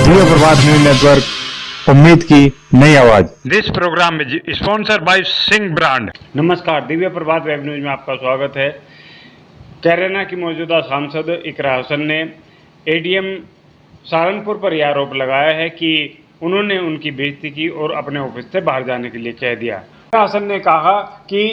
दिव्य प्रभात news network, उम्मीद की नई आवाज। This program is sponsored by Singh brand. नमस्कार, दिव्य प्रभात वेब न्यूज में आपका स्वागत है। कैराना की मौजूदा सांसद इकरा हसन ने एडीएम सहारनपुर पर यह आरोप लगाया है कि उन्होंने उनकी बेइज्जती की और अपने ऑफिस से बाहर जाने के लिए कह दिया। इकरा हसन ने कहा कि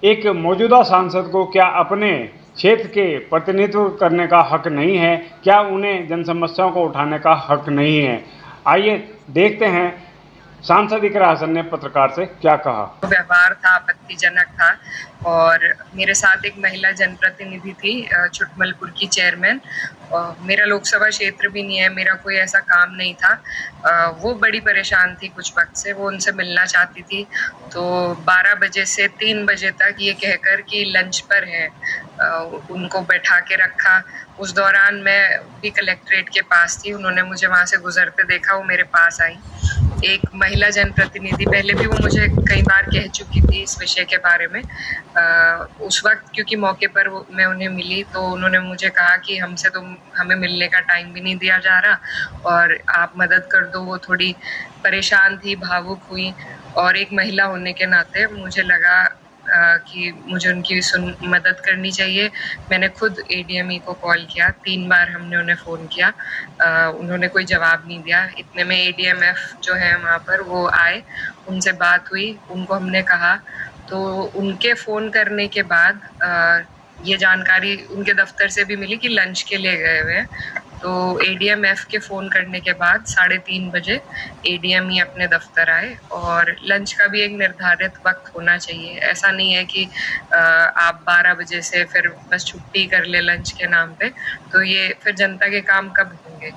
एक मौजूदा सांसद को क्या अपने क्षेत्र के प्रतिनिधित्व करने का हक नहीं है? क्या उन्हें जन समस्याओं को उठाने का हक नहीं है? आइए देखते हैं सांसद इकरा हसन ने पत्रकार से क्या कहा। व्यवहार था आपत्तिजनक था और मेरे साथ एक महिला जनप्रतिनिधि थी, छुटमलपुर की चेयरमैन। मेरा लोकसभा क्षेत्र भी नहीं है, मेरा कोई ऐसा काम नहीं था। वो बड़ी परेशान थी कुछ वक्त से, वो उनसे मिलना चाहती थी। तो 12 बजे से 3 बजे तक ये कहकर कि लंच पर है, उनको बैठा के रखा। उस दौरान मैं भी कलेक्ट्रेट के पास थी, उन्होंने मुझे वहाँ से गुजरते देखा, वो मेरे पास आई। एक महिला जनप्रतिनिधि, पहले भी वो मुझे कई बार कह चुकी थी इस विषय के बारे में। उस वक्त क्योंकि मौके पर मैं उन्हें मिली तो उन्होंने मुझे कहा कि हमसे तो हमें मिलने का टाइम भी नहीं दिया जा रहा और आप मदद कर दो। वो थोड़ी परेशान थी, भावुक हुई और एक महिला होने के नाते मुझे लगा कि मुझे उनकी मदद करनी चाहिए। मैंने खुद एडीएमई को कॉल किया, 3 बार हमने उन्हें फ़ोन किया, उन्होंने कोई जवाब नहीं दिया। इतने में एडीएमएफ जो है वहाँ पर वो आए, उनसे बात हुई, उनको हमने कहा। तो उनके फ़ोन करने के बाद ये जानकारी उनके दफ्तर से भी मिली कि लंच के लिए गए हुए हैं। तो एडीएमएफ के फ़ोन करने के बाद 3:30 बजे एडीएम ही अपने दफ्तर आए और लंच का भी एक निर्धारित वक्त होना चाहिए। ऐसा नहीं है कि आप 12 बजे से फिर बस छुट्टी कर ले लंच के नाम पे, तो ये फिर जनता के काम कब होंगे।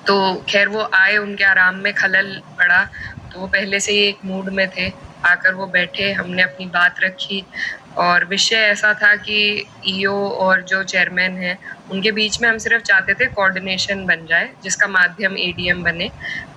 तो खैर वो आए, उनके आराम में खलल पड़ा, तो वो पहले से ही एक मूड में थे। आकर वो बैठे, हमने अपनी बात रखी और विषय ऐसा था कि ईओ और जो चेयरमैन हैं उनके बीच में हम सिर्फ चाहते थे कोऑर्डिनेशन बन जाए, जिसका माध्यम एडीएम बने।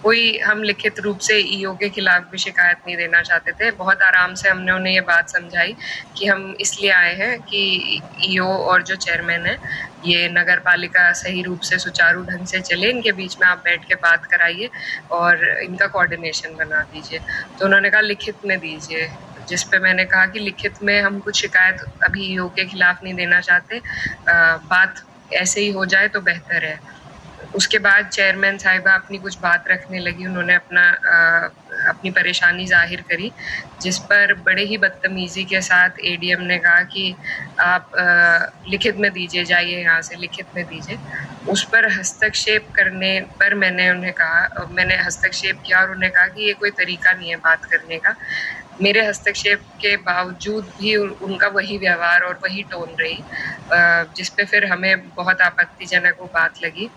कोई हम लिखित रूप से ईओ के खिलाफ भी शिकायत नहीं देना चाहते थे। बहुत आराम से हमने उन्हें ये बात समझाई कि हम इसलिए आए हैं कि ईओ और जो चेयरमैन है ये नगर पालिका सही रूप से सुचारू ढंग से चले, इनके बीच में आप बैठ के बात कराइए और इनका कोऑर्डिनेशन बना दीजिए। तो उन्होंने कहा लिखित में दीजिए, जिस पे मैंने कहा कि लिखित में हम कुछ शिकायत अभी ईओ के खिलाफ नहीं देना चाहते, बात ऐसे ही हो जाए तो बेहतर है। उसके बाद चेयरमैन साहिबा अपनी कुछ बात रखने लगी, उन्होंने अपनी परेशानी जाहिर करी, जिस पर बड़े ही बदतमीज़ी के साथ एडीएम ने कहा कि आप लिखित में दीजिए, जाइए यहाँ से, लिखित में दीजिए। उस पर हस्तक्षेप करने पर मैंने हस्तक्षेप किया और उन्हें कहा कि ये कोई तरीका नहीं है बात करने का। मेरे हस्तक्षेप के बावजूद भी उनका वही व्यवहार और वही टोन रही, जिस पे फिर हमें बहुत आपत्तिजनक वो बात लगी।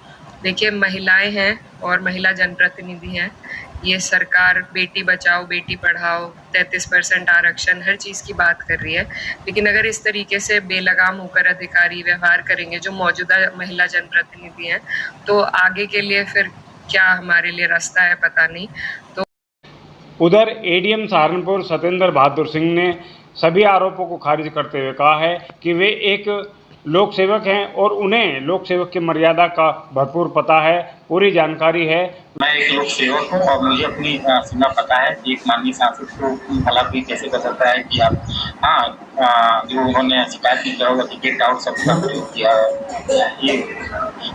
देखिए, महिलाएं हैं और महिला जनप्रतिनिधि हैं, ये सरकार बेटी बचाओ बेटी पढ़ाओ 33% आरक्षण हर चीज़ की बात कर रही है, लेकिन अगर इस तरीके से बेलगाम होकर अधिकारी व्यवहार करेंगे जो मौजूदा महिला जनप्रतिनिधि हैं, तो आगे के लिए फिर क्या हमारे लिए रास्ता है पता नहीं। तो उधर एडीएम सहारनपुर सत्येंद्र बहादुर सिंह ने सभी आरोपों को खारिज करते हुए कहा है कि वे एक लोक सेवक हैं और उन्हें लोक सेवक की मर्यादा का भरपूर पता है, पूरी जानकारी है। मैं एक लोक सेवक हूँ और मुझे अपनी सीमा पता है कि एक माननीय सांसद को भला भी कैसे कर सकता है कि आप जो उन्होंने शिकायत की होगा टिकट आउट सब का प्रयोग किया है, ये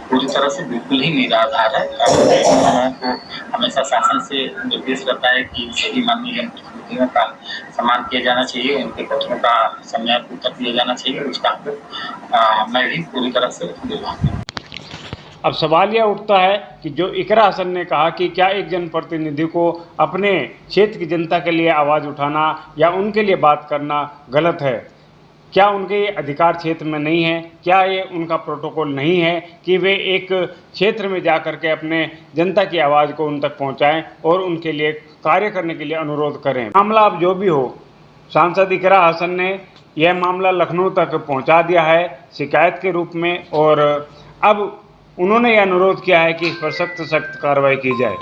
पूरी तरह से बिल्कुल ही निराधार है। और को हमेशा शासन से निर्देश रहता है कि सभी माननीय जनप्रतिनिधियों का सम्मान किया जाना चाहिए, उनके पत्रों का समय उत्तर दिया जाना चाहिए। उसका मैं भी पूरी तरह से निर्वाह। अब सवाल यह उठता है कि जो इकरा हसन ने कहा कि क्या एक जनप्रतिनिधि को अपने क्षेत्र की जनता के लिए आवाज़ उठाना या उनके लिए बात करना गलत है? क्या उनके अधिकार क्षेत्र में नहीं है? क्या ये उनका प्रोटोकॉल नहीं है कि वे एक क्षेत्र में जा कर के अपने जनता की आवाज़ को उन तक पहुंचाएं और उनके लिए कार्य करने के लिए अनुरोध करें? मामला अब जो भी हो, सांसद इकरा हसन ने यह मामला लखनऊ तक पहुंचा दिया है शिकायत के रूप में और अब उन्होंने यह अनुरोध किया है कि इस पर सख्त कार्रवाई की जाए।